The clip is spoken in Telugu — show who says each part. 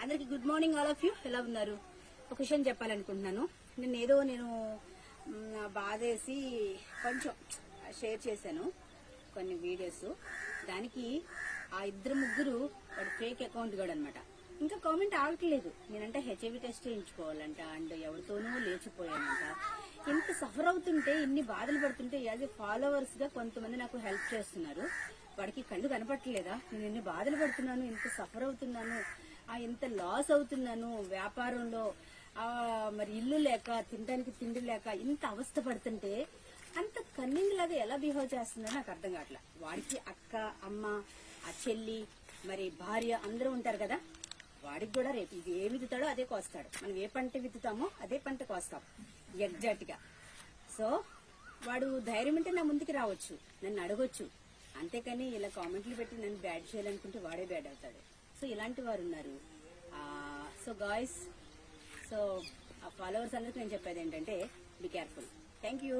Speaker 1: అందరికి good morning all of you. ఎలా ఉన్నారు? ఒక విషయం చెప్పాలనుకుంటున్నాను. నేను బాధేసి కొంచెం షేర్ చేశాను కొన్ని వీడియోస్. దానికి ఆ ఇద్దరు ముగ్గురు వాడు ఫేక్ అకౌంట్ కూడా అనమాట. ఇంకా కామెంట్ ఆగట్లేదు. నేనంటే హెచ్ఐవి టెస్ట్ చేయించుకోవాలంట అండ్ ఎవరితోనూ లేచిపోయానంట. ఇంత సఫర్ అవుతుంటే, ఇన్ని బాధలు పడుతుంటే యాజ్ ఏ ఫాలోవర్స్ గా కొంతమంది నాకు హెల్ప్ చేస్తున్నారు. వాడికి కళ్ళు కనపట్టలేదా? నేను ఎన్ని బాధలు పడుతున్నాను, ఇంత సఫర్ అవుతున్నాను, ఎంత లాస్ అవుతున్నాను వ్యాపారంలో, మరి ఇల్లు లేక తినడానికి తిండి లేక ఇంత అవస్థ పడుతుంటే అంత కన్నింగ్ లాగా ఎలా బిహేవ్ చేస్తుందో నాకు అర్థం కావట్లా. వాడికి అక్క, అమ్మ, ఆ చెల్లి, మరి భార్య అందరూ ఉంటారు కదా. వాడికి కూడా రేపు ఇది ఏ విత్తుతాడో అదే కోస్తాడు. మనం ఏ పంట విత్తుతామో అదే పంట కోస్తాం ఎగ్జాక్ట్ గా. సో వాడు ధైర్యం అంటే నా ముందుకి రావచ్చు, నన్ను అడగొచ్చు. అంతేకాని ఇలా కామెంట్లు పెట్టి నన్ను బ్యాడ్ చేయాలనుకుంటే వాడే బ్యాడ్ అవుతాడు. సో ఇలాంటి వారు ఉన్నారు. సో గాయ్స్, సో ఆ ఫాలోవర్స్ అందరికి నేను చెప్పేది ఏంటంటే బీ కేర్ఫుల్. Thank you.